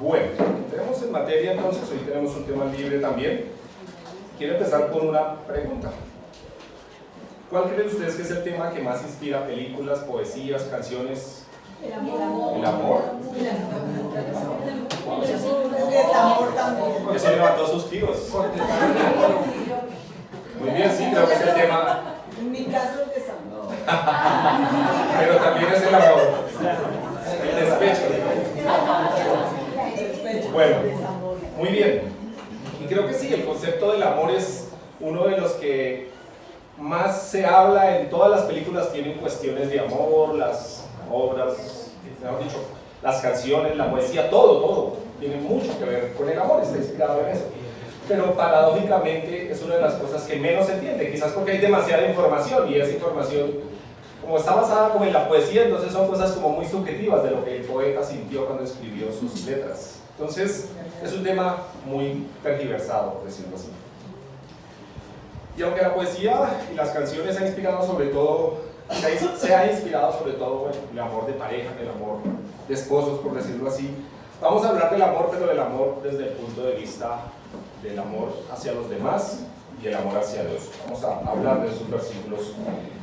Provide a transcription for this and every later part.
Bueno, entremos en materia entonces, hoy tenemos un tema libre también. Quiero empezar con una pregunta. ¿Cuál creen ustedes que es el tema que más inspira películas, poesías, canciones? El amor. ¿El amor? El desamor también. Eso levantó suspiros. Muy bien, sí, creo que es el tema. En mi caso el desamor. Pero también es el amor. El despecho. Bueno, muy bien. Y creo que sí, el concepto del amor es uno de los que más se habla en todas las películas. Tienen cuestiones de amor, las obras, mejor dicho, las canciones, la poesía, todo tiene mucho que ver con el amor, está inspirado en eso. Pero paradójicamente es una de las cosas que menos se entiende, quizás porque hay demasiada información y esa información, como está basada como en la poesía, entonces son cosas como muy subjetivas de lo que el poeta sintió cuando escribió sus letras. Entonces es un tema muy tergiversado, por decirlo así. Y aunque la poesía y las canciones se ha inspirado sobre todo, bueno, el amor de pareja, el amor de esposos, por decirlo así, vamos a hablar del amor, pero del amor desde el punto de vista del amor hacia los demás y el amor hacia Dios. Vamos a hablar de esos versículos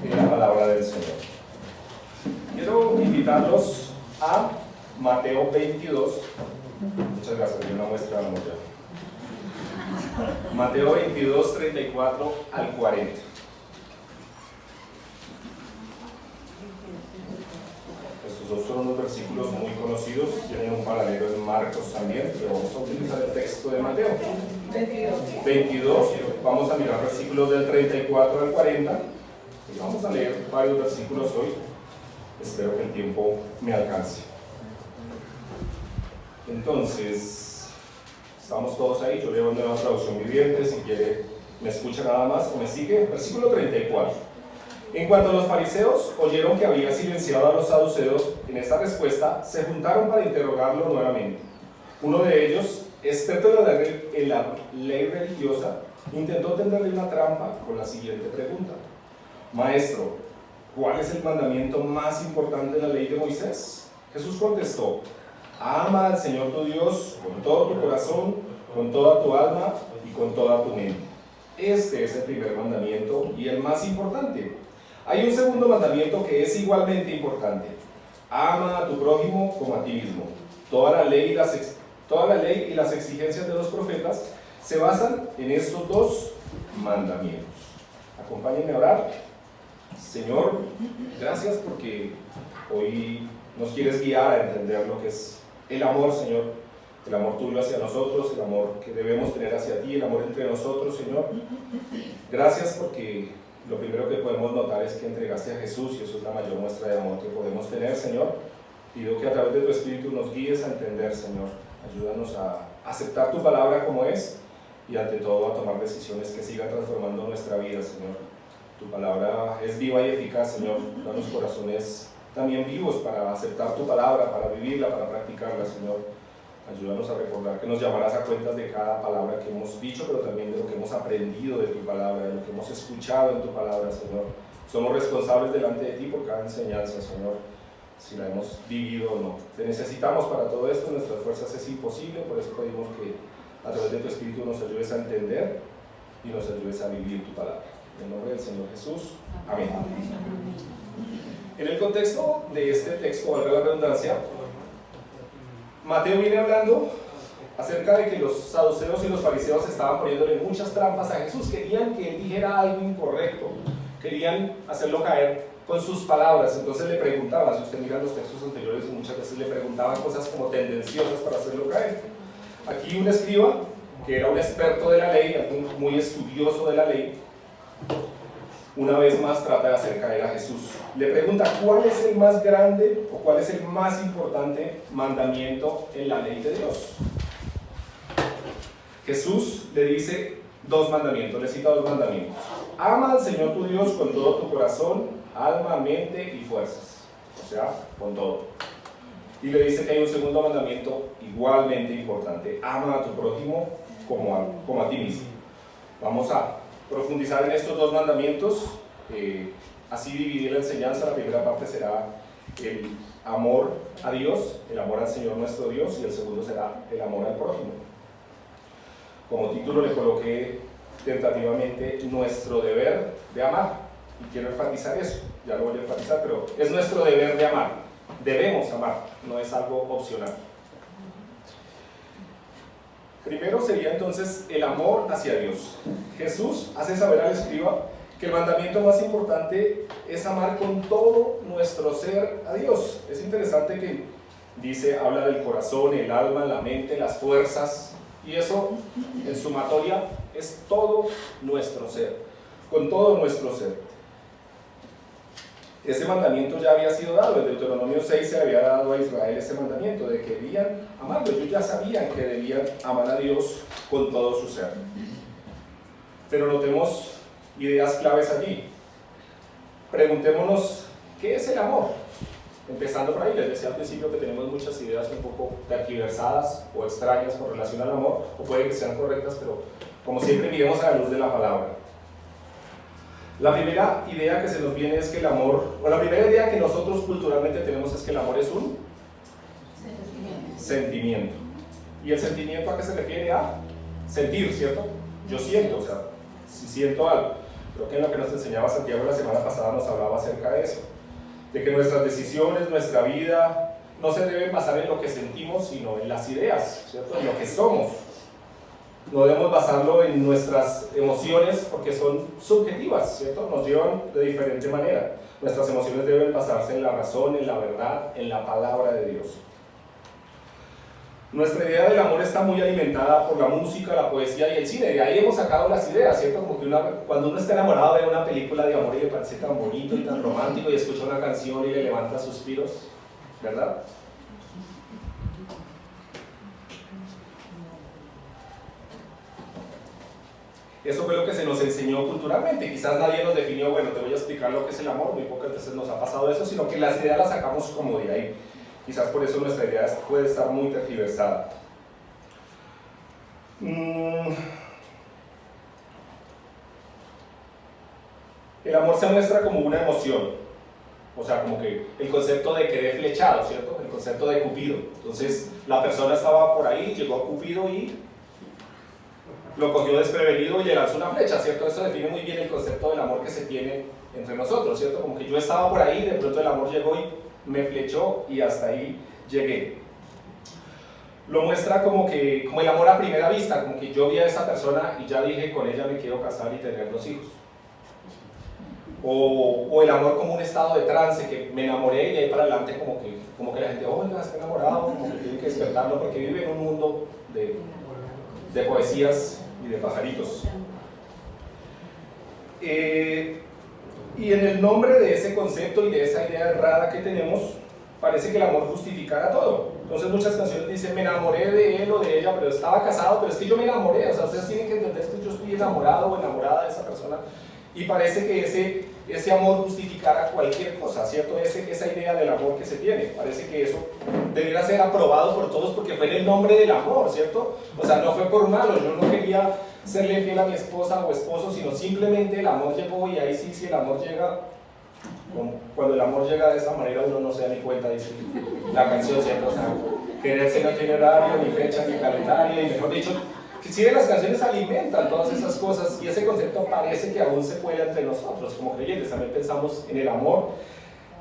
en la palabra del Señor. Quiero invitarlos a Mateo 22. Muchas gracias, hay una muestra de amor ya. Mateo 22, 34 al 40. Estos dos son unos versículos muy conocidos, tienen un paralelo en Marcos también, pero vamos a utilizar el texto de Mateo. 22, vamos a mirar versículos del 34 al 40, y vamos a leer varios versículos hoy. Espero que el tiempo me alcance. Entonces, estamos todos ahí, yo leo una nueva traducción viviente, si quiere me escucha nada más o me sigue. Versículo 34. En cuanto a los fariseos oyeron que había silenciado a los saduceos, en esta respuesta se juntaron para interrogarlo nuevamente. Uno de ellos, experto en la ley religiosa, intentó tenderle una trampa con la siguiente pregunta: Maestro, ¿cuál es el mandamiento más importante de la ley de Moisés? Jesús contestó: ama al Señor tu Dios con todo tu corazón, con toda tu alma y con toda tu mente. Este es el primer mandamiento y el más importante. Hay un segundo mandamiento que es igualmente importante: ama a tu prójimo como a ti mismo. Toda la ley y las exigencias de los profetas se basan en estos dos mandamientos. Acompáñenme a orar. Señor, gracias porque hoy nos quieres guiar a entender lo que es el amor, Señor. El amor tuyo hacia nosotros, el amor que debemos tener hacia ti, el amor entre nosotros, Señor. Gracias porque lo primero que podemos notar es que entregaste a Jesús y eso es la mayor muestra de amor que podemos tener, Señor. Pido que a través de tu Espíritu nos guíes a entender, Señor. Ayúdanos a aceptar tu palabra como es y ante todo a tomar decisiones que sigan transformando nuestra vida, Señor. Tu palabra es viva y eficaz, Señor. Danos corazones también vivos para aceptar tu palabra, para vivirla, para practicarla, Señor. Ayúdanos a recordar que nos llamarás a cuentas de cada palabra que hemos dicho, pero también de lo que hemos aprendido de tu palabra, de lo que hemos escuchado en tu palabra, Señor. Somos responsables delante de ti por cada enseñanza, Señor, si la hemos vivido o no. Te necesitamos para todo esto, nuestras fuerzas es imposible, por eso pedimos que a través de tu Espíritu nos ayudes a entender y nos ayudes a vivir tu palabra. En el nombre del Señor Jesús. Amén. En el contexto de este texto, valga la redundancia, Mateo viene hablando acerca de que los saduceos y los fariseos estaban poniéndole muchas trampas a Jesús. Querían que él dijera algo incorrecto, querían hacerlo caer con sus palabras. Entonces le preguntaban, si usted mira los textos anteriores, muchas veces le preguntaban cosas como tendenciosas para hacerlo caer. Aquí un escriba, que era un experto de la ley, alguien muy estudioso de la ley, una vez más trata de hacer caer a Jesús. Le pregunta cuál es el más grande o cuál es el más importante mandamiento en la ley de Dios. Jesús le dice dos mandamientos, le cita dos mandamientos. Ama al Señor tu Dios con todo tu corazón, alma, mente y fuerzas. O sea, con todo. Y le dice que hay un segundo mandamiento igualmente importante: ama a tu prójimo como a ti mismo. Vamos a profundizar en estos dos mandamientos, así dividir la enseñanza. La primera parte será amor a Dios, el amor al Señor nuestro Dios, y el segundo será el amor al prójimo. Como título le coloqué tentativamente nuestro deber de amar, y quiero enfatizar eso, ya lo voy a enfatizar, pero es nuestro deber de amar, debemos amar, no es algo opcional. Primero sería entonces el amor hacia Dios. Jesús hace saber al escriba que el mandamiento más importante es amar con todo nuestro ser a Dios. Es interesante que dice, habla del corazón, el alma, la mente, las fuerzas, y eso en sumatoria es todo nuestro ser, con todo nuestro ser. Ese mandamiento ya había sido dado, en Deuteronomio 6 se había dado a Israel ese mandamiento de que debían amarlo. Ellos ya sabían que debían amar a Dios con todo su ser. Pero notemos ideas claves allí. Preguntémonos, ¿qué es el amor? Empezando por ahí, les decía al principio que tenemos muchas ideas un poco tergiversadas o extrañas con relación al amor, o puede que sean correctas, pero como siempre miremos a la luz de la palabra. La primera idea que se nos viene es que el amor, o la primera idea que nosotros culturalmente tenemos es que el amor es un sentimiento. ¿Y el sentimiento a qué se refiere? A sentir, ¿cierto? Yo siento, o sea, si siento algo. Creo que en lo que nos enseñaba Santiago la semana pasada nos hablaba acerca de eso, de que nuestras decisiones, nuestra vida, no se deben basar en lo que sentimos, sino en las ideas, ¿cierto? En lo que somos. No debemos basarlo en nuestras emociones porque son subjetivas, ¿cierto? Nos llevan de diferente manera. Nuestras emociones deben basarse en la razón, en la verdad, en la palabra de Dios. Nuestra idea del amor está muy alimentada por la música, la poesía y el cine. De ahí hemos sacado las ideas, ¿cierto? Como que cuando uno está enamorado ve una película de amor y le parece tan bonito y tan romántico y escucha una canción y le levanta suspiros, ¿verdad? Eso fue lo que se nos enseñó culturalmente. Quizás nadie nos definió, bueno, te voy a explicar lo que es el amor, muy pocas veces nos ha pasado eso, sino que las ideas las sacamos como de ahí. Quizás por eso nuestra idea puede estar muy tergiversada. El amor se muestra como una emoción, o sea, como que el concepto de quedé flechado, ¿cierto? El concepto de Cupido. Entonces, la persona estaba por ahí, llegó a Cupido y lo cogió desprevenido y le lanzó una flecha, ¿cierto? Eso define muy bien el concepto del amor que se tiene entre nosotros, ¿cierto? Como que yo estaba por ahí, de pronto el amor llegó y me flechó y hasta ahí llegué. Lo muestra como el amor a primera vista, como que yo vi a esa persona y ya dije, con ella me quiero casar y tener 2 hijos. O el amor como un estado de trance, que me enamoré y ahí para adelante como que la gente, oiga, está enamorado, como que tiene que despertarlo porque vive en un mundo de poesías y de pajaritos. Y en el nombre de ese concepto y de esa idea errada que tenemos, parece que el amor justificara todo. Entonces muchas canciones dicen, me enamoré de él o de ella, pero estaba casado, pero es que yo me enamoré. O sea, ustedes tienen que entender que yo estoy enamorado o enamorada de esa persona. Y parece que ese amor justificara cualquier cosa, ¿cierto? Esa idea del amor que se tiene. Parece que eso debiera ser aprobado por todos porque fue en el nombre del amor, ¿cierto? O sea, no fue por malo, yo no quería serle fiel a mi esposa o esposo, sino simplemente el amor llegó y ahí sí, si el amor llega, cuando el amor llega de esa manera uno no se da ni cuenta, dice la canción, ¿cierto? O sea, quererse no tiene horario, ni fecha, ni calendario, y mejor dicho, si las canciones alimentan todas esas cosas y ese concepto parece que aún se cuela entre nosotros como creyentes. También pensamos en el amor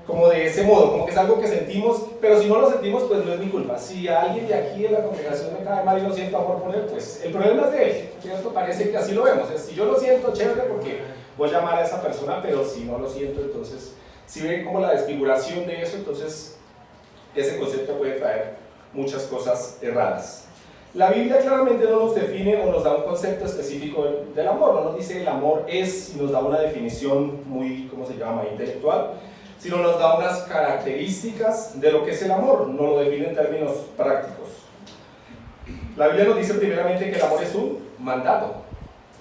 como de ese modo, como que es algo que sentimos, pero si no lo sentimos pues no es mi culpa. Si a alguien de aquí en la congregación me cae mal y no siento amor por él, pues el problema es de él, ¿cierto? Parece que así lo vemos. Si yo lo siento, chévere, porque voy a llamar a esa persona, pero si no lo siento, entonces si ven como la desfiguración de eso, entonces ese concepto puede traer muchas cosas erradas. La Biblia claramente no nos define o nos da un concepto específico del amor, no nos dice el amor es y nos da una definición muy, ¿cómo se llama?, intelectual, sino nos da unas características de lo que es el amor, no lo define en términos prácticos. La Biblia nos dice primeramente que el amor es un mandato.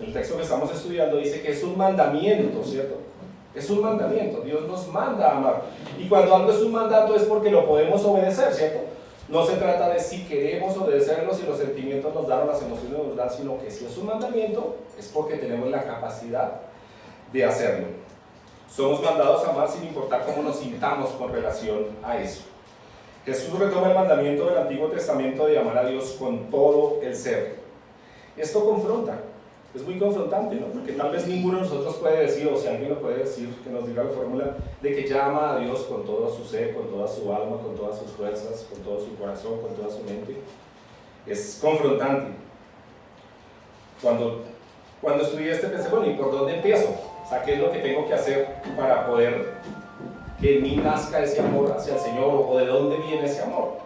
El texto que estamos estudiando dice que es un mandamiento, ¿cierto? Es un mandamiento, Dios nos manda a amar. Y cuando algo es un mandato es porque lo podemos obedecer, ¿cierto? No se trata de si queremos obedecerlo, si los sentimientos nos dan o las emociones nos dan, sino que si es un mandamiento, es porque tenemos la capacidad de hacerlo. Somos mandados a amar sin importar cómo nos sintamos con relación a eso. Jesús retoma el mandamiento del Antiguo Testamento de amar a Dios con todo el ser. Esto confronta, es muy confrontante, ¿no? Porque tal vez ninguno de nosotros puede decir, o si alguien lo puede decir, que nos diga la fórmula de que ya ama a Dios con todo su ser, con toda su alma, con todas sus fuerzas, con todo su corazón, con toda su mente. Es confrontante. Cuando estudié pensé, bueno, ¿y por dónde empiezo? O sea, ¿qué es lo que tengo que hacer para poder que en mí nazca ese amor hacia el Señor, o de dónde viene ese amor?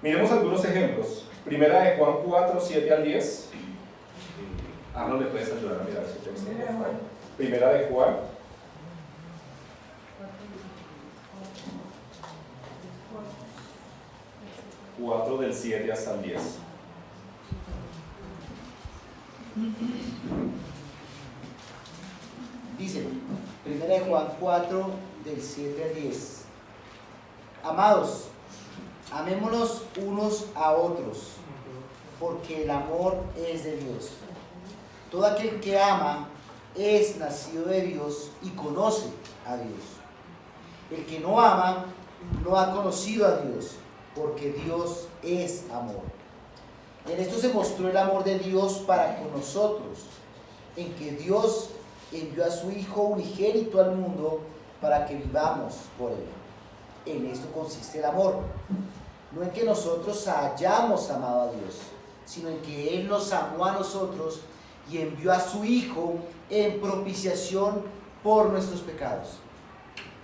Miremos algunos ejemplos. Primera de Juan 4, 7 al 10. ¿No me puedes ayudar a mirar ese texto, por favor? Primera de Juan 4 del 7 hasta el 10. Dice, 1 Juan 4, del 7 al 10. Amados, amémonos unos a otros, porque el amor es de Dios. Todo aquel que ama es nacido de Dios y conoce a Dios. El que no ama no ha conocido a Dios, porque Dios es amor. En esto se mostró el amor de Dios para con nosotros, en que Dios envió a su Hijo unigénito al mundo para que vivamos por Él. En esto consiste el amor, no en que nosotros hayamos amado a Dios, sino en que Él nos amó a nosotros y envió a su Hijo en propiciación por nuestros pecados.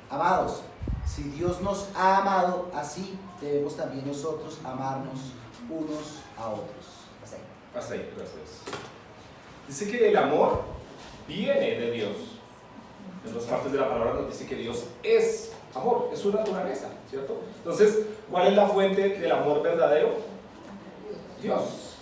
Amados, si Dios nos ha amado así, debemos también nosotros amarnos unos a otros. Hasta ahí, gracias. Dice que el amor viene de Dios. En otras partes de la palabra nos dice que Dios es amor, es su naturaleza, ¿cierto? Entonces, ¿cuál es la fuente del amor verdadero? Dios.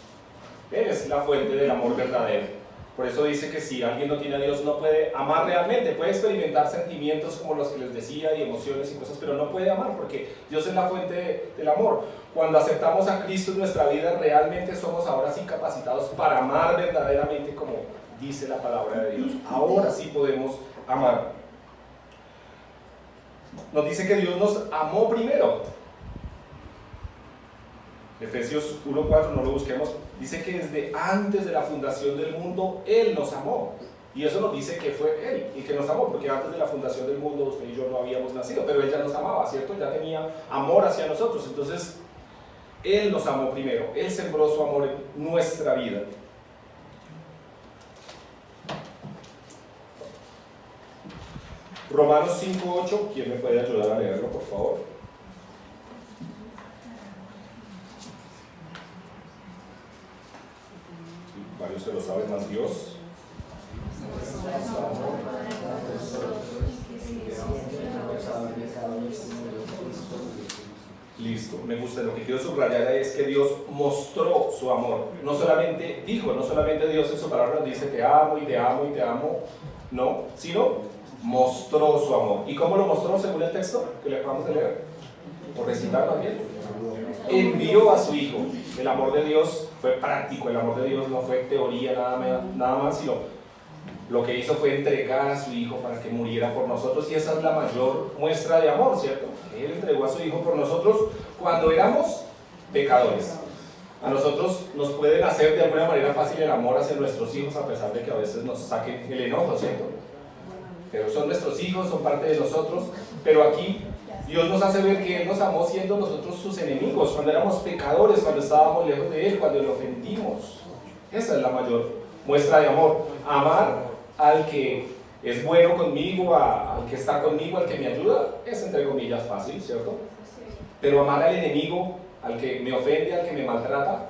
Él es la fuente del amor verdadero. Por eso dice que si alguien no tiene a Dios no puede amar realmente, puede experimentar sentimientos como los que les decía y emociones y cosas, pero no puede amar porque Dios es la fuente del amor. Cuando aceptamos a Cristo en nuestra vida, realmente somos ahora sí capacitados para amar verdaderamente como dice la palabra de Dios. Ahora sí podemos amar. Nos dice que Dios nos amó primero. Efesios 1:4, no lo busquemos, dice que desde antes de la fundación del mundo Él nos amó. Y eso nos dice que fue Él el que nos amó, porque antes de la fundación del mundo usted y yo no habíamos nacido, pero Él ya nos amaba, ¿cierto? Ya tenía amor hacia nosotros. Entonces, Él nos amó primero, Él sembró su amor en nuestra vida. Romanos 5:8, ¿quién me puede ayudar a leerlo, por favor? Varios se lo saben, más Dios. Listo, me gusta. Lo que quiero subrayar es que Dios mostró su amor. No solamente dijo, no solamente Dios en su palabra nos dice te amo y te amo y te amo, no, sino mostró su amor. ¿Y cómo lo mostró según el texto que le acabamos de leer? Por recitarlo bien. Envió a su Hijo. El amor de Dios fue práctico, el amor de Dios no fue teoría nada más, sino lo que hizo fue entregar a su Hijo para que muriera por nosotros, y esa es la mayor muestra de amor, ¿cierto? Él entregó a su Hijo por nosotros cuando éramos pecadores. A nosotros nos puede nacer de alguna manera fácil el amor hacia nuestros hijos, a pesar de que a veces nos saquen el enojo, ¿cierto? Pero son nuestros hijos, son parte de nosotros, pero aquí Dios nos hace ver que Él nos amó siendo nosotros sus enemigos, cuando éramos pecadores, cuando estábamos lejos de Él, cuando le ofendimos. Esa es la mayor muestra de amor. Amar al que es bueno conmigo, al que está conmigo, al que me ayuda, es entre comillas fácil, ¿cierto? Pero amar al enemigo, al que me ofende, al que me maltrata,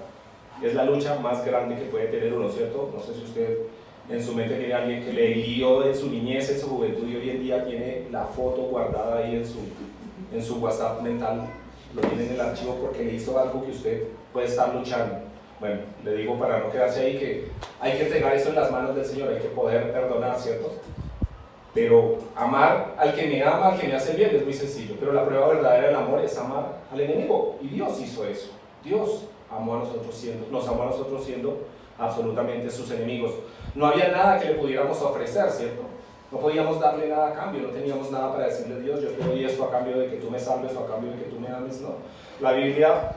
es la lucha más grande que puede tener uno, ¿cierto? No sé si usted en su mente tiene a alguien que le hirió en su niñez, en su juventud, y hoy en día tiene la foto guardada ahí en su WhatsApp mental, lo tiene en el archivo porque le hizo algo que usted puede estar luchando. Bueno, le digo para no quedarse ahí que hay que entregar eso en las manos del Señor, hay que poder perdonar, ¿cierto? Pero amar al que me ama, al que me hace bien, es muy sencillo, pero la prueba verdadera del amor es amar al enemigo, y Dios hizo eso. Dios amó a nosotros nos amó a nosotros siendo absolutamente sus enemigos. No había nada que le pudiéramos ofrecer, ¿cierto? No podíamos darle nada a cambio, no teníamos nada para decirle a Dios, yo te doy esto a cambio de que tú me salves o a cambio de que tú me ames, no. La Biblia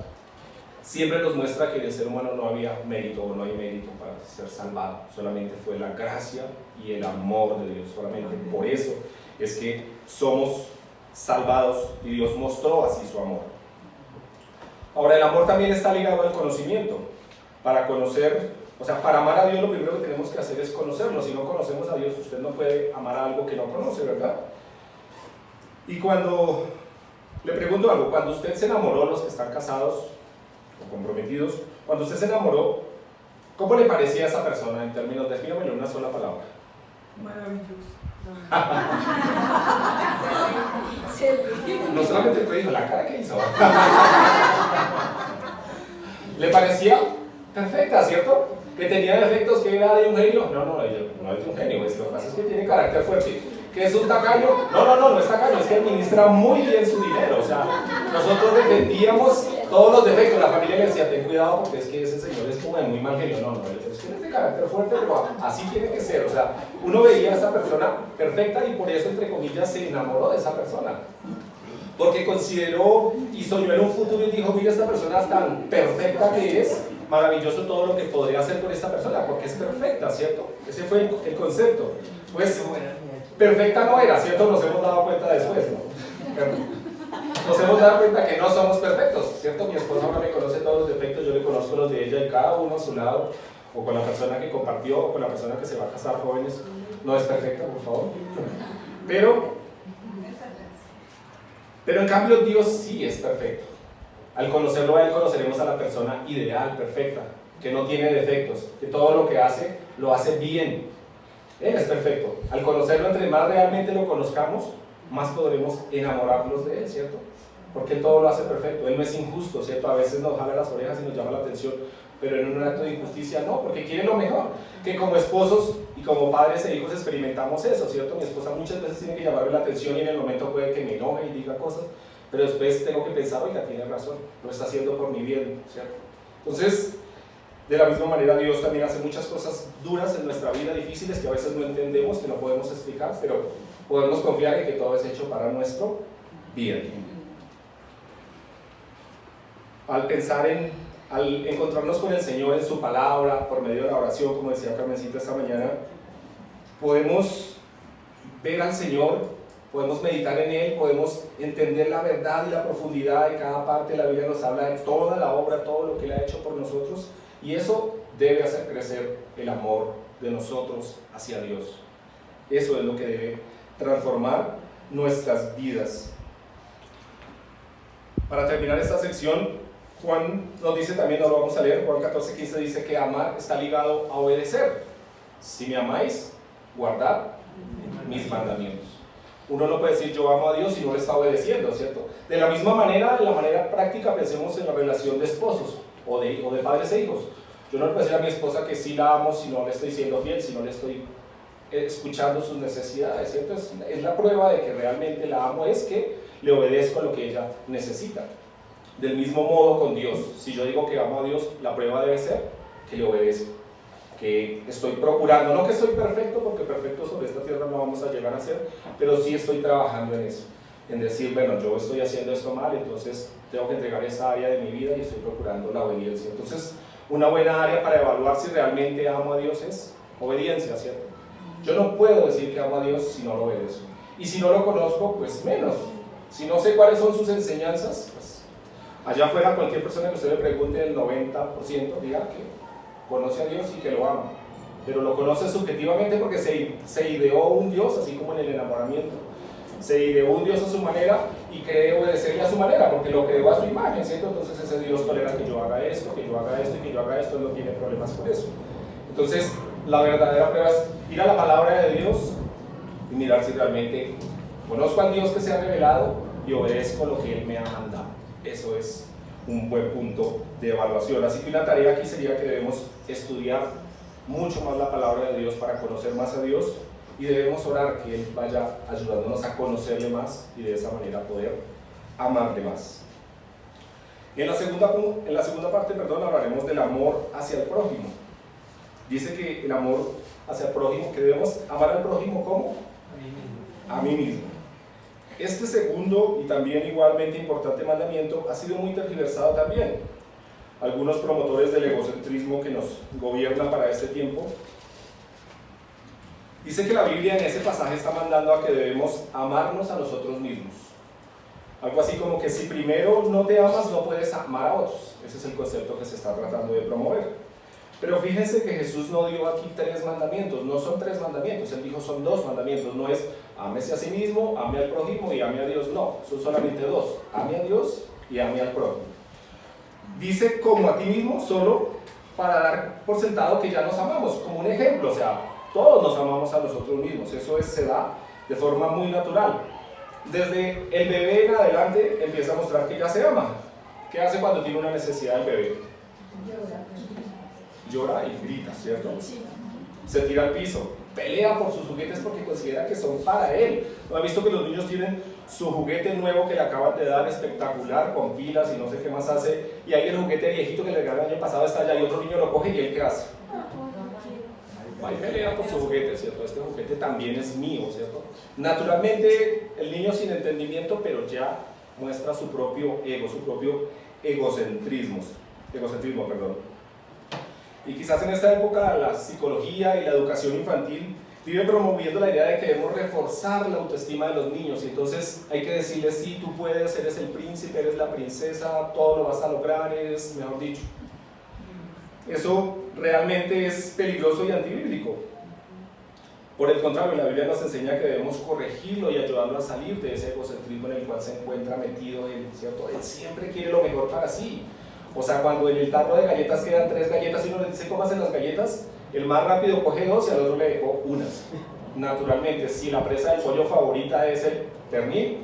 siempre nos muestra que en el ser humano no había mérito o no hay mérito para ser salvado, solamente fue la gracia y el amor de Dios, solamente por eso es que somos salvados y Dios mostró así su amor. Ahora, el amor también está ligado al conocimiento. Para conocer, o sea, para amar a Dios lo primero que tenemos que hacer es conocerlo. Si no conocemos a Dios, usted no puede amar a algo que no conoce, ¿verdad? Y cuando, le pregunto algo, cuando usted se enamoró, los que están casados o comprometidos, cuando usted se enamoró, ¿cómo le parecía a esa persona en términos, defínamelo en una sola palabra? Maravilloso. No solamente te dijo, la cara que hizo. ¿Le parecía perfecta, cierto? Que tenía defectos, que era de un genio. No es de un genio, lo que pasa es que tiene carácter fuerte. ¿Que es un tacaño? No es tacaño, es que administra muy bien su dinero. O sea, nosotros defendíamos todos los defectos. La familia le decía, ten cuidado porque es que ese señor es como de muy mal genio. Es que es de carácter fuerte, pero así tiene que ser. O sea, uno veía a esa persona perfecta y por eso, entre comillas, se enamoró de esa persona. Porque consideró y soñó en un futuro y dijo, mira, esta persona tan perfecta que es, maravilloso todo lo que podría hacer con esta persona, porque es perfecta, ¿cierto? Ese fue el concepto. Pues, perfecta no era, ¿cierto? Nos hemos dado cuenta después, ¿no? Nos hemos dado cuenta que no somos perfectos, ¿cierto? Mi esposa ahora me conoce todos los defectos, yo le conozco los de ella y cada uno a su lado, o con la persona que compartió, o con la persona que se va a casar, jóvenes. No es perfecta, por favor. Pero en cambio Dios sí es perfecto. Al conocerlo a Él, conoceremos a la persona ideal, perfecta, que no tiene defectos, que todo lo que hace, lo hace bien. Él es perfecto. Al conocerlo, entre más realmente lo conozcamos, más podremos enamorarnos de Él, ¿cierto? Porque Él todo lo hace perfecto. Él no es injusto, ¿cierto? A veces nos jala las orejas y nos llama la atención, pero en un acto de injusticia no, porque quiere lo mejor. Que como esposos y como padres e hijos experimentamos eso, ¿cierto? Mi esposa muchas veces tiene que llamarme la atención y en el momento puede que me enoje y diga cosas, pero después tengo que pensar, oiga, tiene razón, lo está haciendo por mi bien, ¿cierto? Entonces, de la misma manera, Dios también hace muchas cosas duras en nuestra vida, difíciles, que a veces no entendemos, que no podemos explicar, pero podemos confiar en que todo es hecho para nuestro bien. Al pensar al encontrarnos con el Señor en su palabra, por medio de la oración, como decía Carmencita esta mañana, podemos ver al Señor, podemos meditar en Él, podemos entender la verdad y la profundidad de cada parte. La Biblia nos habla de toda la obra, todo lo que Él ha hecho por nosotros, y eso debe hacer crecer el amor de nosotros hacia Dios. Eso es lo que debe transformar nuestras vidas. Para terminar esta sección, Juan nos dice también, no lo vamos a leer, Juan 14:15 dice que amar está ligado a obedecer. Si me amáis, guardad mis mandamientos. Uno no puede decir yo amo a Dios si no le está obedeciendo, ¿cierto? De la misma manera, en la manera práctica, pensemos en la relación de esposos o de padres e hijos. Yo no le puedo decir a mi esposa que sí la amo si no le estoy siendo fiel, si no le estoy escuchando sus necesidades, ¿cierto? Es la prueba de que realmente la amo, es que le obedezco a lo que ella necesita. Del mismo modo con Dios, si yo digo que amo a Dios, la prueba debe ser que le obedezco, que estoy procurando, no que soy perfecto, porque perfecto sobre esta tierra no vamos a llegar a ser, pero sí estoy trabajando en eso, en decir, bueno, yo estoy haciendo esto mal, entonces tengo que entregar esa área de mi vida y estoy procurando la obediencia. Entonces, una buena área para evaluar si realmente amo a Dios es obediencia, ¿cierto? Yo no puedo decir que amo a Dios si no lo obedezco, y si no lo conozco, pues menos. Si no sé cuáles son sus enseñanzas, pues allá afuera cualquier persona que usted le pregunte, el 90% diga que conoce a Dios y que lo ama, pero lo conoce subjetivamente porque se ideó un Dios, así como en el enamoramiento. Se ideó un Dios a su manera y cree obedecerle a su manera, porque lo creó a su imagen, ¿cierto? Entonces ese Dios tolera que yo haga esto, que yo haga esto y que yo haga esto, él no tiene problemas con eso. Entonces, la verdadera prueba es ir a la palabra de Dios y mirar si realmente conozco al Dios que se ha revelado y obedezco lo que Él me ha mandado. Eso es un buen punto de evaluación. Así que una tarea aquí sería que debemos estudiar mucho más la palabra de Dios para conocer más a Dios, y debemos orar que Él vaya ayudándonos a conocerle más y de esa manera poder amarle más. En la segunda parte, hablaremos del amor hacia el prójimo. Dice que el amor hacia el prójimo, que debemos amar al prójimo, ¿cómo? A mí mismo. Este segundo y también igualmente importante mandamiento ha sido muy tergiversado también. Algunos promotores del egocentrismo que nos gobiernan para este tiempo dice que la Biblia en ese pasaje está mandando a que debemos amarnos a nosotros mismos. Algo así como que si primero no te amas, no puedes amar a otros. Ese es el concepto que se está tratando de promover. Pero fíjense que Jesús no dio aquí 3 mandamientos, no son 3 mandamientos, Él dijo son 2 mandamientos, no es ámese a sí mismo, ame al prójimo y ame a Dios, no, son solamente 2, ame a Dios y ame al prójimo. Dice como a ti mismo solo para dar por sentado que ya nos amamos, como un ejemplo, o sea, todos nos amamos a nosotros mismos, eso se da de forma muy natural. Desde el bebé en adelante empieza a mostrar que ya se ama. ¿Qué hace cuando tiene una necesidad el bebé? Llora y grita, ¿cierto? Se tira al piso, pelea por sus juguetes porque considera que son para él. ¿No ha visto que los niños tienen su juguete nuevo que le acaban de dar, espectacular, con pilas y no sé qué más hace? Y hay el juguete viejito que le regalaron el año pasado, está allá y otro niño lo coge y él ¿qué hace? Va y pelea por su juguete, ¿cierto? Este juguete también es mío, ¿cierto? Naturalmente el niño sin entendimiento, pero ya muestra su propio ego, su propio egocentrismo, perdón. Y quizás en esta época la psicología y la educación infantil viven promoviendo la idea de que debemos reforzar la autoestima de los niños, y entonces hay que decirles sí, tú puedes, eres el príncipe, eres la princesa, todo lo vas a lograr, eres, mejor dicho. Eso realmente es peligroso y antibíblico. Por el contrario, la Biblia nos enseña que debemos corregirlo y ayudarlo a salir de ese egocentrismo en el cual se encuentra metido él, ¿cierto? Él siempre quiere lo mejor para sí. O sea, cuando en el tarro de galletas quedan 3 galletas y uno le dice cómo hacen las galletas, el más rápido coge 2 y al otro le dejó unas. Naturalmente, si la presa del pollo favorita es el pernil,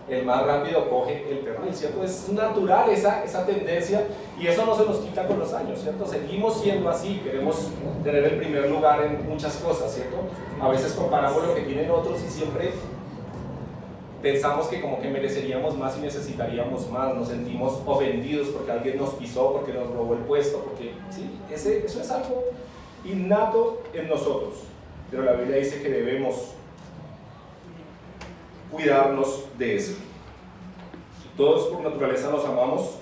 el más rápido coge el pernil, ¿cierto? Es natural esa tendencia, y eso no se nos quita con los años, ¿cierto? Seguimos siendo así, queremos tener el primer lugar en muchas cosas, ¿cierto? A veces comparamos lo que tienen otros y siempre pensamos que como que mereceríamos más y necesitaríamos más, nos sentimos ofendidos porque alguien nos pisó, porque nos robó el puesto, porque sí, eso es algo innato en nosotros, pero la Biblia dice que debemos cuidarnos de eso. Todos por naturaleza nos amamos,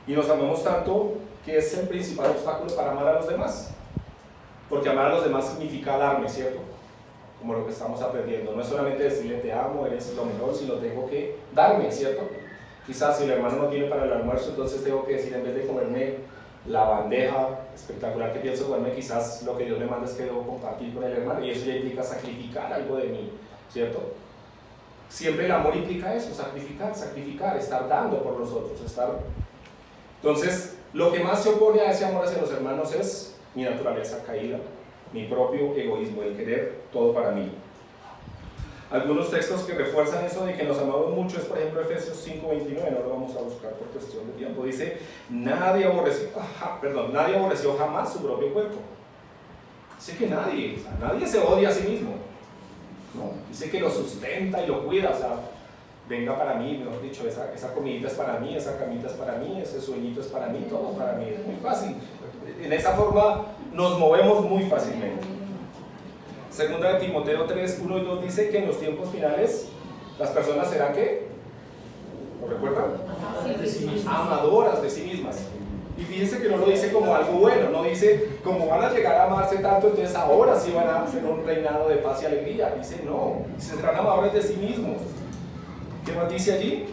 y nos amamos tanto que es el principal obstáculo para amar a los demás, porque amar a los demás significa darme, ¿cierto? Como lo que estamos aprendiendo, no es solamente decirle te amo, eres lo mejor, sino tengo que darme, ¿cierto? Quizás si el hermano no tiene para el almuerzo, entonces tengo que decir, en vez de comerme la bandeja espectacular que pienso comerme, quizás lo que Dios me manda es que debo compartir con el hermano, y eso ya implica sacrificar algo de mí, ¿cierto? Siempre el amor implica eso, sacrificar, estar dando por los otros, Entonces, lo que más se opone a ese amor hacia los hermanos es mi naturaleza caída, mi propio egoísmo, el querer todo para mí. Algunos textos que refuerzan eso de que nos amamos mucho es, por ejemplo, Efesios 5:29, no lo vamos a buscar por cuestión de tiempo. Dice, nadie aborreció jamás su propio cuerpo. Dice que nadie se odia a sí mismo. No, dice que lo sustenta y lo cuida, o sea, venga para mí, mejor dicho, esa comidita es para mí, esa camita es para mí, ese sueñito es para mí, todo para mí, es muy fácil. En esa forma nos movemos muy fácilmente. Segunda de Timoteo 3, 1 y 2 dice que en los tiempos finales las personas serán ¿qué? ¿Lo recuerdan? Amadoras de sí mismas. Y fíjense que no lo dice como algo bueno, no dice como van a llegar a amarse tanto, entonces ahora sí van a hacer un reinado de paz y alegría. Dice no, serán amadores de sí mismos. ¿Qué más dice allí?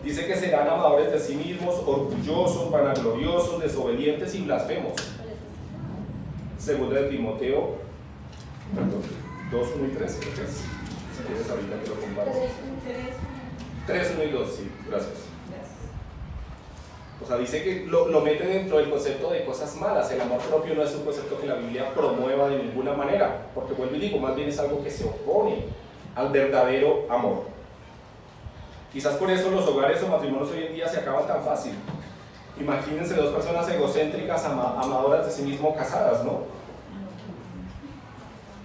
Dice que serán amadores de sí mismos, orgullosos, vanagloriosos, desobedientes y blasfemos. Segunda de Timoteo 2, 1 y 3, si quieres ahorita que lo compares. 3, 1 y 2, sí, gracias. O sea, dice que lo mete dentro del concepto de cosas malas. El amor propio no es un concepto que la Biblia promueva de ninguna manera, porque vuelvo y digo, más bien es algo que se opone al verdadero amor. Quizás por eso los hogares o matrimonios hoy en día se acaban tan fácil. Imagínense 2 personas egocéntricas, amadoras de sí mismo, casadas, ¿no?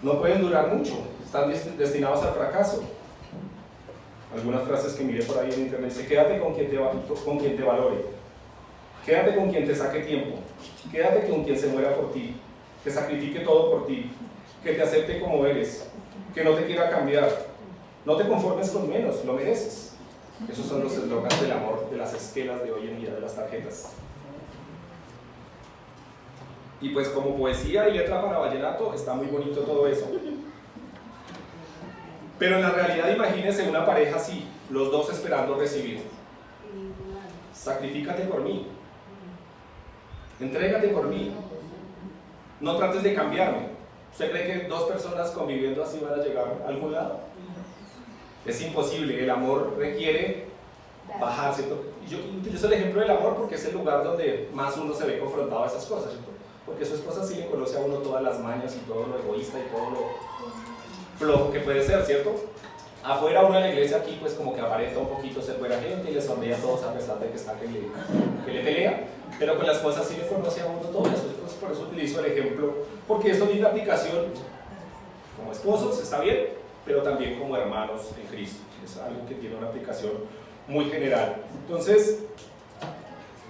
No pueden durar mucho, están destinados al fracaso. Algunas frases que miré por ahí en internet dice, quédate con quien te valore, quédate con quien te saque tiempo, quédate con quien se muera por ti, que sacrifique todo por ti, que te acepte como eres, que no te quiera cambiar. No te conformes con menos, lo mereces. Esos son los eslogans del amor, de las esquelas de hoy en día, de las tarjetas. Y pues como poesía y letra para vallenato está muy bonito todo eso. Pero en la realidad imagínense una pareja así, los dos esperando recibir. Sacrifícate por mí. Entrégate por mí. No trates de cambiarme. ¿Usted cree que dos personas conviviendo así van a llegar a algún lado? Es imposible. El amor requiere bajar, ¿cierto? Y yo utilizo el ejemplo del amor porque es el lugar donde más uno se ve confrontado a esas cosas, ¿cierto? Porque su esposa sí le conoce a uno todas las mañas y todo lo egoísta y todo lo flojo que puede ser, ¿cierto? Afuera uno en la iglesia aquí pues como que aparenta un poquito ser buena gente y le sonríe a todos a pesar de que está que le pelea, pero con la esposa sí le conoce a uno todo eso. Entonces por eso utilizo el ejemplo, porque esto tiene una aplicación como esposos, está bien, pero también como hermanos en Cristo. Es algo que tiene una aplicación muy general. Entonces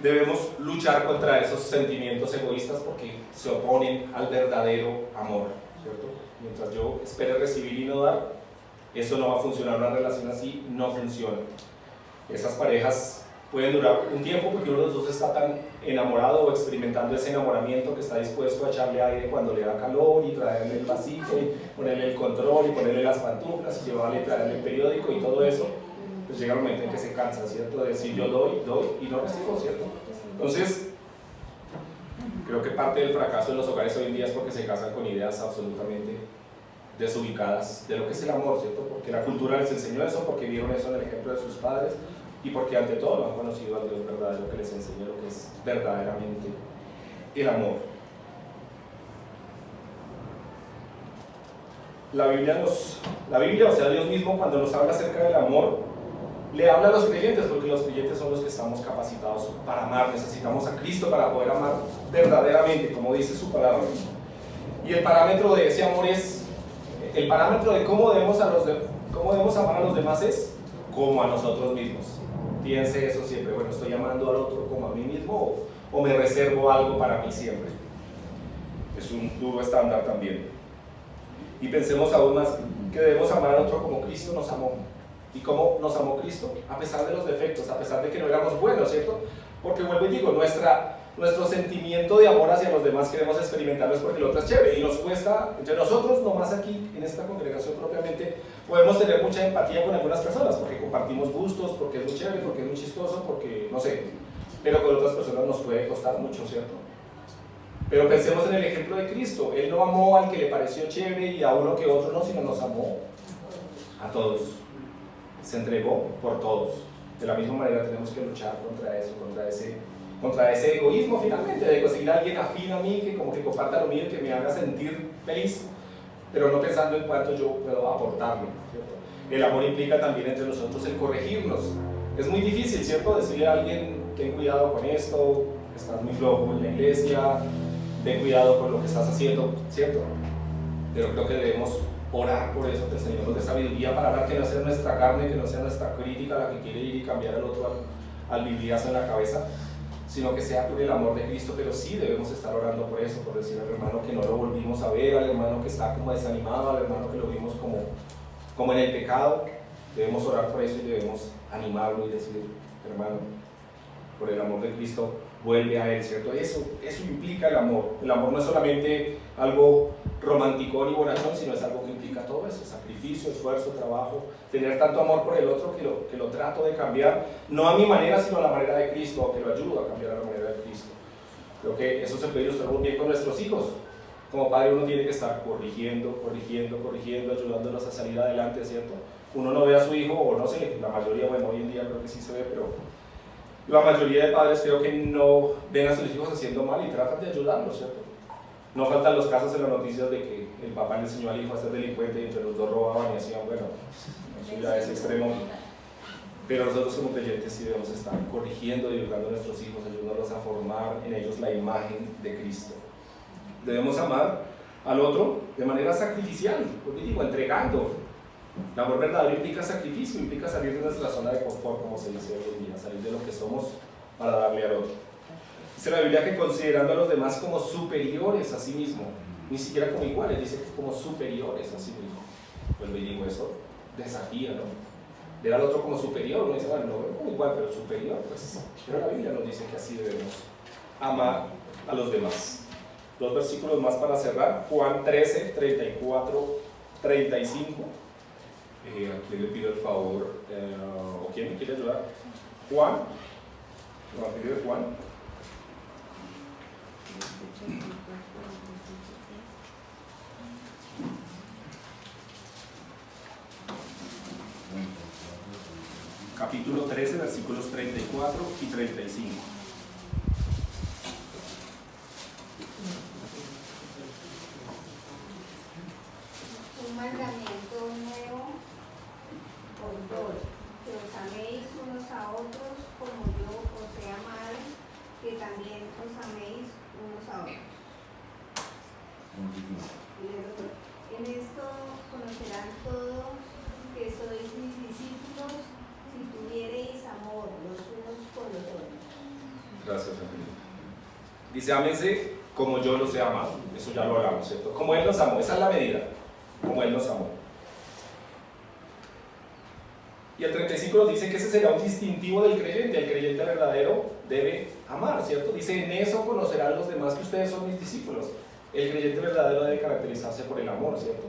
debemos luchar contra esos sentimientos egoístas porque se oponen al verdadero amor, ¿cierto? Mientras yo espere recibir y no dar, eso no va a funcionar. Una relación así no funciona. Esas parejas pueden durar un tiempo porque uno de los dos está tan enamorado o experimentando ese enamoramiento que está dispuesto a echarle aire cuando le da calor y traerle el vasito y ponerle el control y ponerle las pantuflas y llevarle y traerle el periódico y todo eso. Pues llega el momento en que se cansa, ¿cierto? De decir yo doy y no recibo, ¿cierto? Entonces, creo que parte del fracaso de los hogares hoy en día es porque se casan con ideas absolutamente desubicadas de lo que es el amor, ¿cierto? Porque la cultura les enseñó eso, porque vieron eso en el ejemplo de sus padres y porque ante todo no han conocido al Dios verdadero que les enseñó lo que es verdaderamente el amor. La Biblia, o sea Dios mismo, cuando nos habla acerca del amor, le habla a los creyentes, porque los creyentes son los que estamos capacitados para amar. Necesitamos a Cristo para poder amar verdaderamente, como dice su palabra. Y el parámetro de ese amor es, el parámetro de cómo debemos amar a los demás es como a nosotros mismos. Piense eso siempre. Bueno, estoy amando al otro como a mí mismo o me reservo algo para mí siempre. Es un duro estándar también. Y pensemos aún más que debemos amar al otro como Cristo nos amó. ¿Y cómo nos amó Cristo? A pesar de los defectos, a pesar de que no éramos buenos, ¿cierto? Porque vuelvo y digo, nuestro sentimiento de amor hacia los demás queremos experimentarlo es porque el otro es chévere y nos cuesta, entre nosotros, nomás aquí en esta congregación propiamente, podemos tener mucha empatía con algunas personas porque compartimos gustos, porque es muy chévere, porque es muy chistoso, porque no sé, pero con otras personas nos puede costar mucho, ¿cierto? Pero pensemos en el ejemplo de Cristo. Él no amó al que le pareció chévere y a uno que otro no, sino nos amó a todos. Se entregó por todos. De la misma manera tenemos que luchar contra eso, contra ese egoísmo finalmente, de conseguir a alguien afín a mí, que como que comparta lo mío y que me haga sentir feliz, pero no pensando en cuánto yo puedo aportarle, ¿cierto? El amor implica también entre nosotros el corregirnos. Es muy difícil, ¿cierto? Decirle a alguien, ten cuidado con esto, estás muy flojo en la iglesia, ten cuidado con lo que estás haciendo, ¿cierto? Pero creo que debemos orar por eso, que el Señor nos dé sabiduría para hablar, que no sea nuestra carne, que no sea nuestra crítica la que quiere ir y cambiar al otro al bibliazo en la cabeza, sino que sea por el amor de Cristo. Pero sí debemos estar orando por eso, por decir al hermano que no lo volvimos a ver, al hermano que está como desanimado, al hermano que lo vimos como en el pecado. Debemos orar por eso y debemos animarlo y decir, hermano, por el amor de Cristo, vuelve a Él, ¿cierto? Eso implica el amor. El amor no es solamente algo romanticón y bonachón, sino es algo que implica todo eso: sacrificio, esfuerzo, trabajo, tener tanto amor por el otro que lo trato de cambiar, no a mi manera, sino a la manera de Cristo, o que lo ayudo a cambiar a la manera de Cristo. Creo que eso se puede ilustrar muy bien con nuestros hijos. Como padre uno tiene que estar corrigiendo, ayudándolos a salir adelante, ¿cierto? Uno no ve a su hijo, o no sé, la mayoría, bueno, hoy en día creo que sí se ve, pero la mayoría de padres creo que no ven a sus hijos haciendo mal y tratan de ayudarlos, ¿cierto? No faltan los casos en las noticias de que el papá le enseñó al hijo a ser delincuente y entre los dos robaban y hacían, bueno, eso ya es extremo. Pero nosotros como creyentes sí debemos estar corrigiendo y educando a nuestros hijos, ayudándolos a formar en ellos la imagen de Cristo. Debemos amar al otro de manera sacrificial, porque digo, entregando. El amor verdadero implica sacrificio, implica salir de nuestra zona de confort, como se dice hoy en día, salir de lo que somos para darle al otro. Dice la Biblia que considerando a los demás como superiores a sí mismo. ni siquiera como iguales, dice que como superiores a sí mismo. Pues le digo, eso desafía, ¿no? Ver al otro como superior, uno dice, bueno, no veo como igual, pero superior, pues, pero la Biblia nos dice que así debemos amar a los demás. 2 versículos más para cerrar, Juan 13, 34, 35. ¿A quién le pido el favor? ¿O quién me quiere ayudar? Juan, Evangelio de Juan. Capítulo 13, versículos 34 y 35. Un mandamiento nuevo os doy, que os améis unos a otros como yo os he amado, que también os améis unos a otros. En esto conocerán todos que sois mis discípulos, si tuviereis amor los unos con los otros. Gracias, Angelina. Dice, ámense como yo los he amado. Eso ya lo hablamos, ¿cierto? Como Él nos amó, esa es la medida. Como Él nos amó. Y el 35 nos dice que ese será un distintivo del creyente. El creyente verdadero debe amar, ¿cierto? Dice, en eso conocerán los demás que ustedes son mis discípulos. El creyente verdadero debe caracterizarse por el amor, ¿cierto?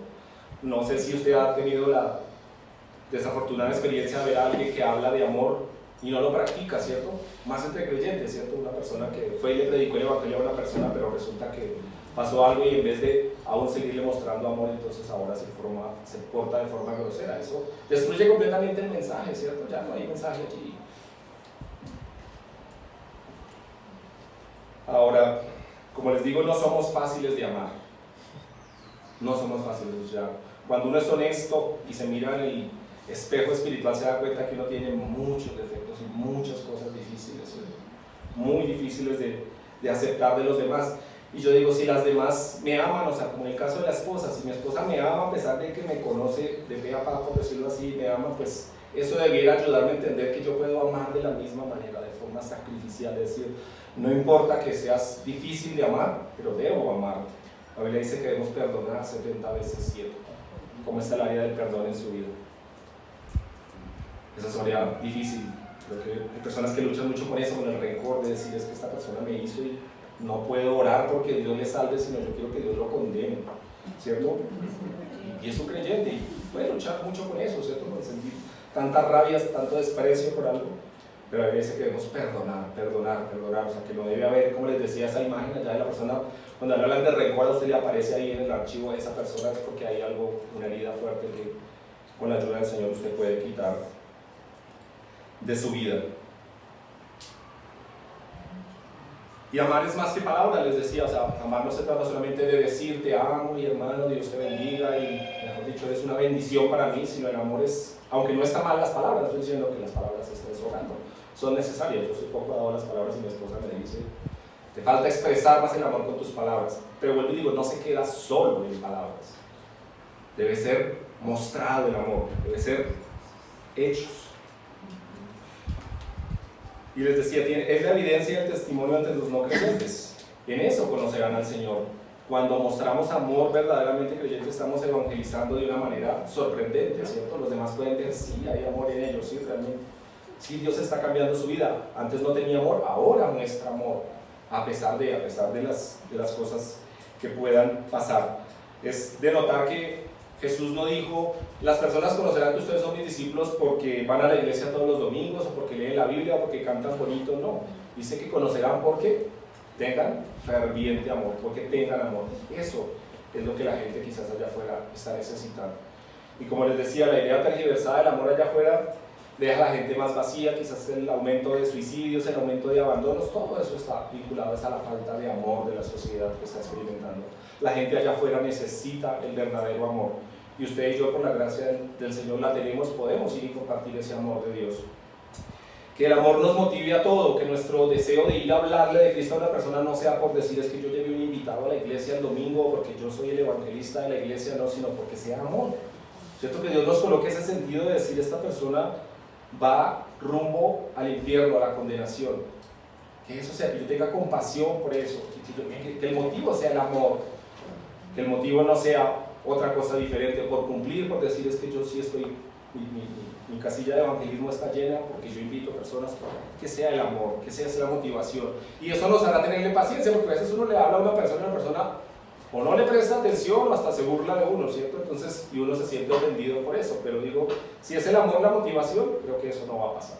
No sé si usted ha tenido la desafortunada experiencia de ver a alguien que habla de amor y no lo practica, ¿cierto? Más entre creyentes, ¿cierto? Una persona que fue y le predicó el evangelio a una persona, pero resulta que pasó algo y en vez de aún seguirle mostrando amor, entonces ahora se porta de forma grosera. Eso destruye completamente el mensaje, ¿cierto? Ya no hay mensaje allí. Ahora, como les digo, no somos fáciles de amar. No somos fáciles, o sea, cuando uno es honesto y se mira en el espejo espiritual se da cuenta que uno tiene muchos defectos y muchas cosas difíciles, ¿cierto? Muy difíciles de aceptar de los demás. Y yo digo, si las demás me aman, o sea, como en el caso de la esposa, si mi esposa me ama a pesar de que me conoce de pe a pa, por decirlo así, me ama, pues eso debiera ayudarme a entender que yo puedo amar de la misma manera, de forma sacrificial, es decir, no importa que seas difícil de amar, pero debo amarte. La Biblia dice que debemos perdonar 70 veces 7. ¿Cómo está el área del perdón en su vida? Esa es una área difícil. Creo que hay personas que luchan mucho con eso, con el rencor de decir, es que esta persona me hizo y no puedo orar porque Dios le salve, sino yo quiero que Dios lo condene, ¿cierto? Y es un creyente y puede luchar mucho con eso, ¿cierto? Con sentir tantas rabias, tanto desprecio por algo, pero a veces que debemos perdonar, o sea, que no debe haber, como les decía, esa imagen allá de la persona, cuando hablan de rencor a usted le aparece ahí en el archivo de esa persona, es porque hay algo, una herida fuerte que con la ayuda del Señor usted puede quitar de su vida. Y amar es más que palabras, les decía, o sea, amar no se trata solamente de decir te amo y hermano, Dios te bendiga y mejor dicho, es una bendición para mí, sino el amor es, aunque no está mal las palabras, no estoy diciendo que las palabras estén sobrando, son necesarias. Yo soy poco dado a las palabras y mi esposa me dice, te falta expresar más el amor con tus palabras, pero vuelvo y digo, no se queda solo en palabras, debe ser mostrado el amor, debe ser hechos. Y les decía, es la evidencia del testimonio entre los no creyentes. En eso conocerán al Señor. Cuando mostramos amor verdaderamente creyente, estamos evangelizando de una manera sorprendente, ¿cierto? Los demás pueden ver, sí, hay amor en ellos, sí, realmente. Sí, Dios está cambiando su vida. Antes no tenía amor, ahora muestra amor, a pesar de las cosas que puedan pasar. Es de notar que Jesús no dijo, las personas conocerán que ustedes son mis discípulos porque van a la iglesia todos los domingos, o porque leen la Biblia, o porque cantan bonito, no. Dice que conocerán porque tengan ferviente amor, porque tengan amor. Eso es lo que la gente quizás allá afuera está necesitando. Y como les decía, la idea tergiversada del amor allá afuera deja a la gente más vacía, quizás el aumento de suicidios, el aumento de abandonos, todo eso está vinculado a la falta de amor de la sociedad que está experimentando. La gente allá afuera necesita el verdadero amor. Y usted y yo, por la gracia del Señor, la tenemos, podemos ir y compartir ese amor de Dios. Que el amor nos motive a todo, que nuestro deseo de ir a hablarle de Cristo a una persona no sea por decir es que yo llevé un invitado a la iglesia el domingo, porque yo soy el evangelista de la iglesia, no, sino porque sea amor. ¿Cierto? Que Dios nos coloque ese sentido de decir esta persona va rumbo al infierno, a la condenación. Que eso sea, que yo tenga compasión por eso, que el motivo sea el amor. Que el motivo no sea otra cosa diferente por cumplir, por decir es que yo sí estoy, mi casilla de evangelismo está llena porque yo invito personas, que sea el amor, que sea esa la motivación. Y eso nos hará tenerle paciencia, porque a veces uno le habla a una persona y la persona o no le presta atención o hasta se burla de uno, ¿cierto? Entonces, y uno se siente ofendido por eso, pero digo, si es el amor la motivación, creo que eso no va a pasar.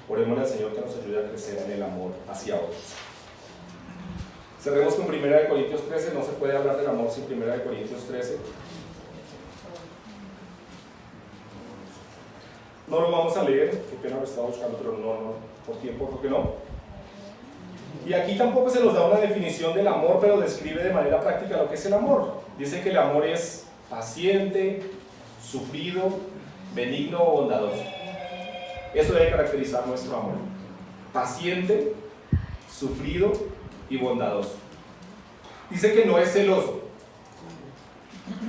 Oremos al Señor que nos ayude a crecer en el amor hacia otros. Cerremos con 1 Corintios 13, no se puede hablar del amor sin 1 Corintios 13. No lo vamos a leer, qué pena lo estaba buscando, pero no, por tiempo creo que no. Y aquí tampoco se nos da una definición del amor, pero describe de manera práctica lo que es el amor. Dice que el amor es paciente, sufrido, benigno o bondadoso. Eso debe caracterizar nuestro amor. Paciente, sufrido y bondadoso. Dice que no es celoso.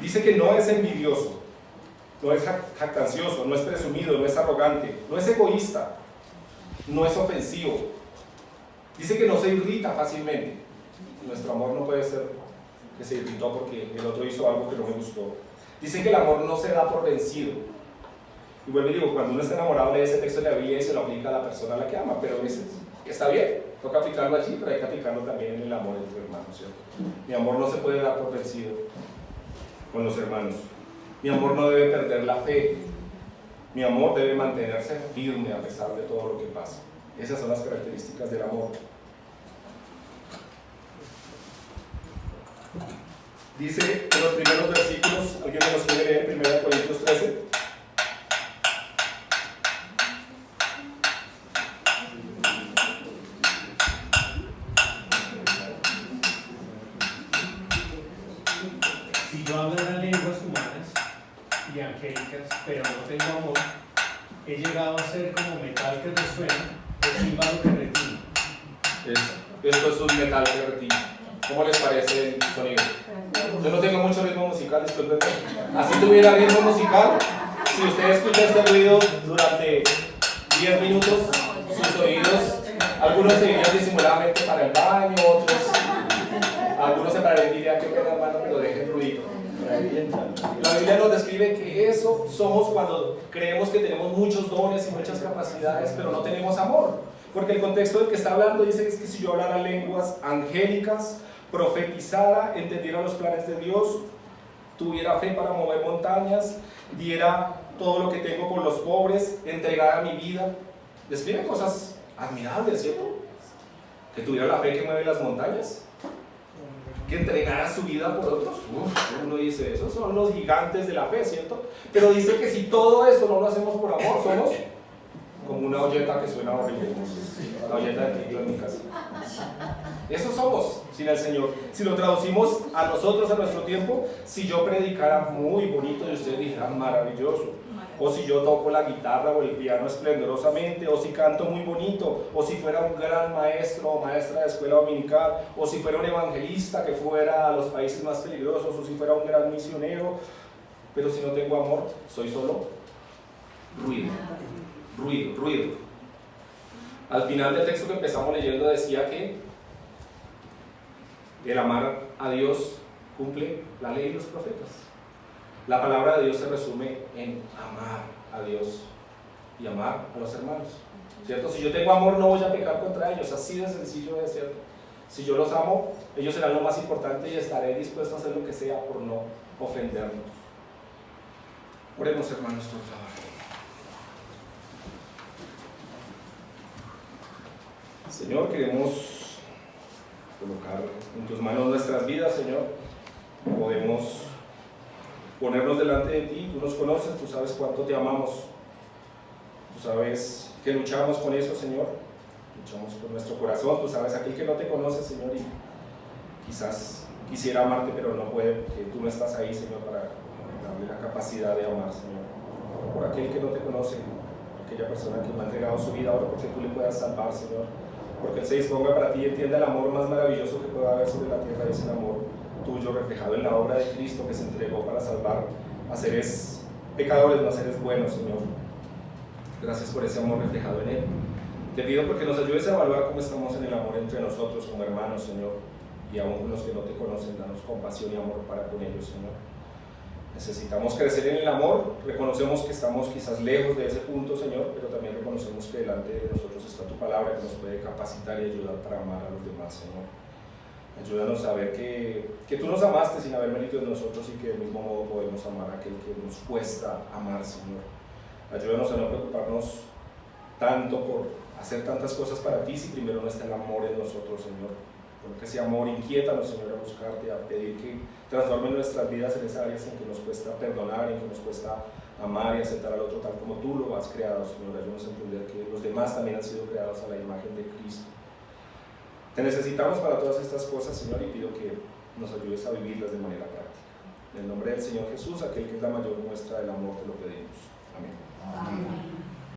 Dice que no es envidioso. No es jactancioso, no es presumido, no es arrogante, no es egoísta, no es ofensivo. Dice que no se irrita fácilmente. Nuestro amor no puede ser que se irritó porque el otro hizo algo que no me gustó. Dice que el amor no se da por vencido. Y vuelvo y digo, cuando uno está enamorado lee ese texto de la Biblia y se lo aplica a la persona a la que ama, pero a veces está bien, toca aplicarlo allí, pero hay que aplicarlo también en el amor entre hermanos, ¿cierto? Mi amor no se puede dar por vencido con los hermanos. Mi amor no debe perder la fe. Mi amor debe mantenerse firme a pesar de todo lo que pasa. Esas son las características del amor. Dice en los primeros versículos, ¿alguien me los quiere leer en 1 Corintios 13? Si yo hablara lenguas humanas y angélicas, pero no tengo amor, he llegado a ser como metal que resuena o címbalo que retina. Esto es un metal que retina. ¿Cómo les parece el sonido? Yo no tengo mucho ritmo musical, disculpen. Así tuviera ritmo musical, si usted escucha este ruido durante 10 minutos, sus oídos, algunos se irían disimuladamente para el baño, algunos se pararían y dirían que pena hermano, pero deje el ruido. La Biblia nos describe que eso somos cuando creemos que tenemos muchos dones y muchas capacidades, pero no tenemos amor. Porque el contexto del que está hablando dice que si yo hablara lenguas angélicas, profetizara, entendiera los planes de Dios, tuviera fe para mover montañas, diera todo lo que tengo por los pobres, entregara mi vida. Describe cosas admirables, ¿cierto? Que tuviera la fe que mueve las montañas, que entregara su vida por otros. Uno dice, esos son los gigantes de la fe, ¿cierto? Pero dice que si todo eso no lo hacemos por amor, somos como una olleta que suena horrible, la olleta de trigo en mi casa. Eso somos sin el Señor. Si lo traducimos a nosotros, a nuestro tiempo, si yo predicara muy bonito y ustedes dijeran maravilloso, o si yo toco la guitarra o el piano esplendorosamente, o si canto muy bonito, o si fuera un gran maestro o maestra de escuela dominical, o si fuera un evangelista que fuera a los países más peligrosos, o si fuera un gran misionero, pero si no tengo amor, soy solo ruido. Al final del texto que empezamos leyendo decía que el amar a Dios cumple la ley y los profetas. La palabra de Dios se resume en amar a Dios y amar a los hermanos, ¿cierto? Si yo tengo amor no voy a pecar contra ellos, así de sencillo es, ¿cierto? Si yo los amo, ellos serán lo más importante y estaré dispuesto a hacer lo que sea por no ofendernos. Oremos, hermanos, por favor. Señor, queremos colocar en tus manos nuestras vidas, Señor. Podemos ponernos delante de ti, tú nos conoces, tú sabes cuánto te amamos, tú sabes que luchamos con eso, Señor, luchamos con nuestro corazón, tú sabes aquel que no te conoce, Señor, y quizás quisiera amarte, pero no puede, porque tú no estás ahí, Señor, para darle la capacidad de amar, Señor. Por aquel que no te conoce, aquella persona que no ha entregado su vida ahora, porque tú le puedas salvar, Señor, porque Él se disponga para ti y entienda el amor más maravilloso que pueda haber sobre la tierra, y es el amor tuyo reflejado en la obra de Cristo que se entregó para salvar a seres pecadores, no a seres buenos, Señor. Gracias por ese amor reflejado en Él. Te pido porque nos ayudes a evaluar cómo estamos en el amor entre nosotros como hermanos, Señor, y aún con los que no te conocen, danos compasión y amor para con ellos, Señor. Necesitamos crecer en el amor, reconocemos que estamos quizás lejos de ese punto, Señor, pero también reconocemos que delante de nosotros está tu palabra que nos puede capacitar y ayudar para amar a los demás, Señor. Ayúdanos a ver que tú nos amaste sin haber mérito en nosotros y que del mismo modo podemos amar a aquel que nos cuesta amar, Señor. Ayúdanos a no preocuparnos tanto por hacer tantas cosas para ti si primero no está el amor en nosotros, Señor. Porque ese amor inquiétanos, Señor, a buscarte, a pedir que transforme nuestras vidas en esas áreas en que nos cuesta perdonar, en que nos cuesta amar y aceptar al otro tal como tú lo has creado, Señor. Ayúdanos a entender que los demás también han sido creados a la imagen de Cristo. Te necesitamos para todas estas cosas, Señor, y pido que nos ayudes a vivirlas de manera práctica. En el nombre del Señor Jesús, aquel que es la mayor muestra del amor, te lo pedimos. Amén. Amén.